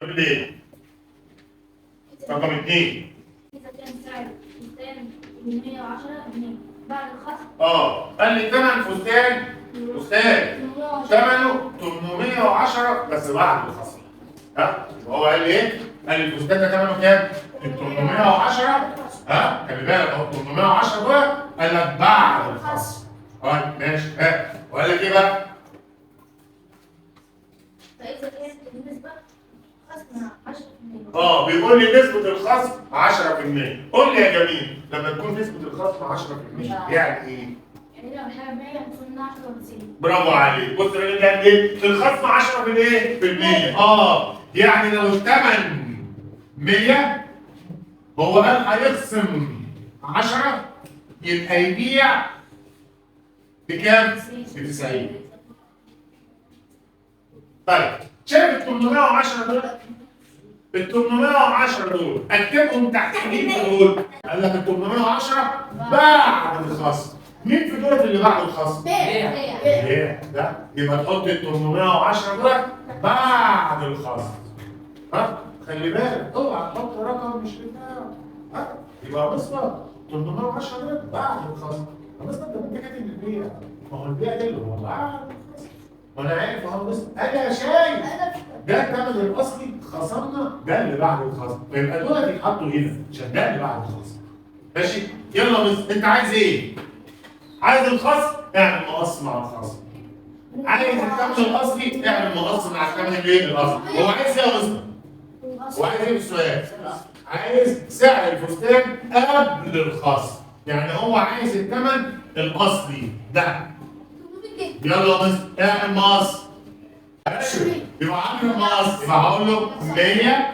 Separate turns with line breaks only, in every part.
قول لي ايه؟ رقم 2.
إذا كان سعر فستان 110 جنيه بعد الخصم
قال لي ثمن فستان ثمنه 810 بس بعد الخصم. هو قال لي ايه؟ قال لي الفستان ده ثمنه كام؟ 810. خلي بالك اهو 810 دول قال لك بعد الخصم. ماشي. وقال لك ايه بقى؟
فإذا كانت النسبة خصم 10%.
بيقول لي نسبة الخصم 10%. قول لي يا جميل لما تكون نسبة الخصم 10% يعني ايه؟
يعني لو الحاجة 100 هتكون 10
برافو عليك. بص الراجل ده قال ايه؟ الخصم 10%. يعني لو الثمن 100 هو قال هيخصم 10 يبقى يبيع بكام؟ ب 90. طيب شايف ال 810 دول؟ ال 810 دول اكتبهم تحت مين في دول؟ قال لك ال 810 بعد الخصم. مين في دول اللي بعد الخصم؟ ليه؟ ده يبقى تحط ال 810 دول بعد الخصم. خلي بالك اوعى تحط رقم مش بتاعه. يبقى مصدر 810 دول بعد الخصم. مصدر ده انت كاتب البيع. ما هو البيع ده اللي هو بعد الخصم. وانا عارف اهو بص انا شايف ده الثمن الاصلي خصمنا ده اللي بعد الخصم. فيبقى دول يتحطوا هنا عشان ده اللي بعد الخصم. ماشي؟ يلا بص انت عايز ايه؟ عايز الخصم؟ اعمل مقص مع الخصم. عايز الثمن الاصلي؟ اعمل مقص مع الثمن الايه؟ الاصلي. هو عايز ايه يا مصطفى؟ هو عايز ايه في السؤال؟ عايز سعر الفستان قبل الخصم. يعني هو عايز الثمن الاصلي ده. يلا يا مصطفى اعمل مقص. يبقى عامل مقص. يبقى هقول له 100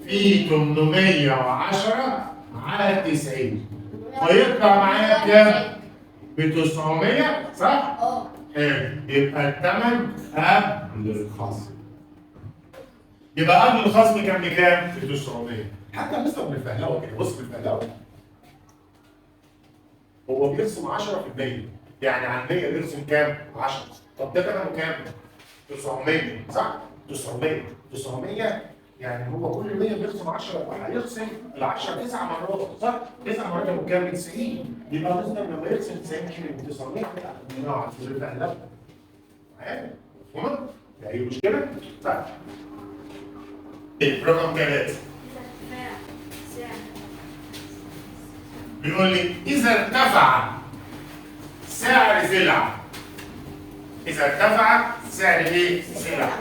في 810 على 90 ويطلع معايا كام؟ ب 900 صح؟ حلو. يبقى الثمن قبل الخصم. يبقى قبل الخصم كان بكام؟ ب 900. حتى مستر بالفهلوه كده. بص بالفهلوه هو بيرسم 10%. يعني على 100 بيرسم كام؟ 10. طب ده ثمنه كام؟ 900 صح؟ 900 يعني هو كل 100 بيرسم 10 هيرسم ال 10 9 مرات صح؟ 9 مرات يبقى كام؟ 90. يبقى مصدر لما يرسم 90 كيلو ب 900 على الفهلوه. مفهوم؟ ده اي مشكله؟ طيب رقم 3 بيقول لي إذا ارتفع سعر سلعة. إذا ارتفع سعر إيه؟ سلعة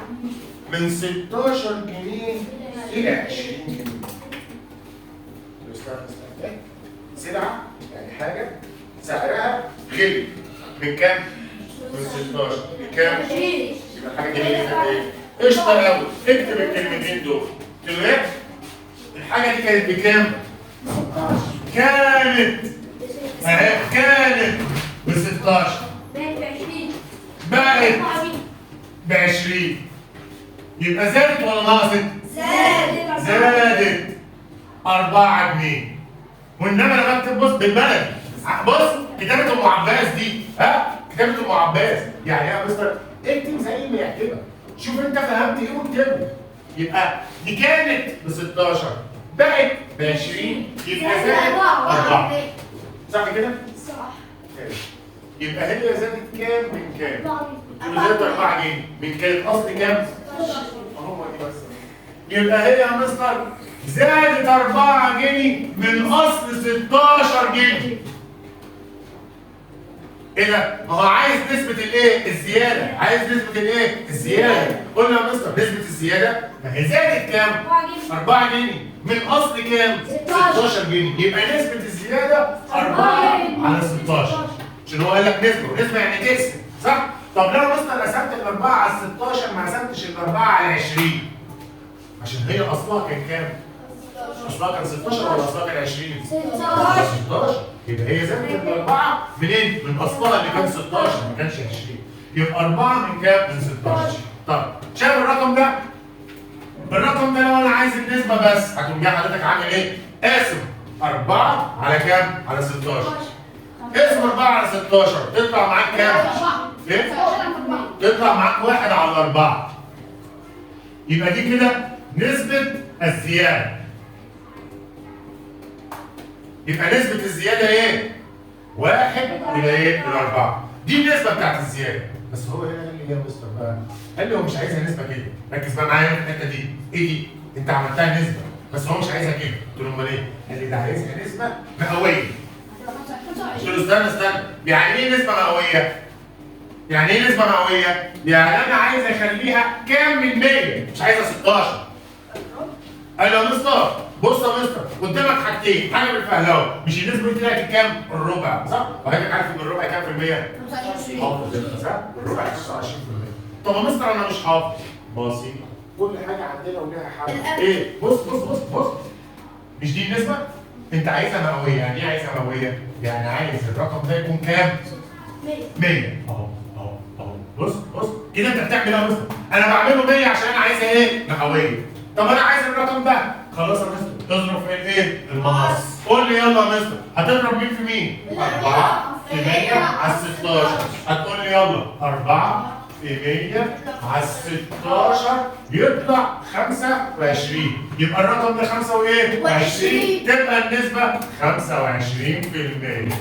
من 16 جنيه إلى 20 جنيه. سلعة يعني حاجة سعرها غلي من كام؟ من 16 لكام؟ يبقى حاجة جديدة إيه؟ قشطة أوي. اكتب الكلمتين دول. دلوقتي الحاجة دي كانت بكام؟ كانت ب 16 بقت ب 20. يبقى زادت ولا نقصت؟ زادت 4 جنيه. وانما انا بكتب بص بالبلدي. بص كتابة ام عباس دي كتابة ام عباس يعني يا مستر اكتب زي ما يعجبك. شوف انت فهمت ايه واكتبه. يبقى دي كانت ب 16 بقت ب 20 يبقى زادت 4. صح كده؟
صح.
يبقى هي زادت كام من كام؟ زادت 4 جنيه من كانت اصل كام؟ 16. هو دي بس. يبقى هي يا مستر زادت 4 جنيه من اصل 16 جنيه. ايه ده؟ ما هو عايز نسبة الايه؟ الزيادة. عايز نسبة الايه؟ الزيادة. قلنا يا مستر نسبة الزيادة ما هي زادت كام؟ 4 جنيه من اصل كام؟ 16 جنيه. يبقى نسبة الزيادة 4 على 16. عشان هو قال لك نسبة يعني تقسم صح؟ طب لو يا مستر قسمت ال 4 على 16 ما قسمتش ال 4 على 20 عشان هي اصلها كان كام؟ اصلها كان 16 ولا اصلها كان 20؟ 16. يبقى هي زادت الاربعه منين؟ من اصلها اللي كان 16 ما كانش 20. يبقى 4 من كام؟ من 16. طب شايف الرقم ده؟ الرقم ده لو انا عايز النسبه بس هتقوم جاي حضرتك عامل ايه؟ قاسم 4 على كام؟ على 16. اقسم 4 على 16 تطلع معاك كام؟ ايه؟ تطلع معاك 1 على 4. يبقى دي كده نسبة الزيادة. يبقى نسبة الزيادة ايه؟ 1 إلى ايه؟ إلى 4. دي النسبة بتاعت الزيادة. بس هو هنا قال لي ايه يا مستر بقى؟ قال لي هو مش عايزها نسبة كده. ركز بقى معايا في الحتة دي. ايه دي؟ أنت عملتها نسبة بس هو مش عايزها كده. قلت له امال ايه؟ قال لي ده عايزها نسبة مئوية. قلت له استنى يعني ايه نسبة مئوية؟ يعني ايه نسبة مئوية؟ يعني أنا عايز أخليها كام من 100 مش عايزها 16. قال له يا مستر بص يا مستر قدامك حاجتين، حاجه بالفهلوه، مش النسبه دي طلعت كام؟ الربع صح؟ وحضرتك عارف ان الربع كام في المية؟ 25%. صح؟ الربع 25%. طب يا مستر انا مش حافظ. بسيط، كل حاجه عندنا وليها حل. ايه؟ بص مش دي النسبه؟ انت عايزها مئويه، يعني ايه عايزها مئويه؟ يعني عايز الرقم ده يكون كام؟ 100. اهو بص كده انت بتعمل ايه يا مستر؟ انا بعمله 100 عشان انا عايزها ايه؟ مئويه. طب انا عايز الرقم ده خلاص يا مستر تضرب في الايه؟ المقص. قول لي يلا يا مستر هتضرب مين في مين؟ 4 في 100 على 16. هتقول لي يلا 4 في 100 على 16 يطلع 25. يبقى الرقم ده 5 وايه؟ 20. تبقى النسبة 25%.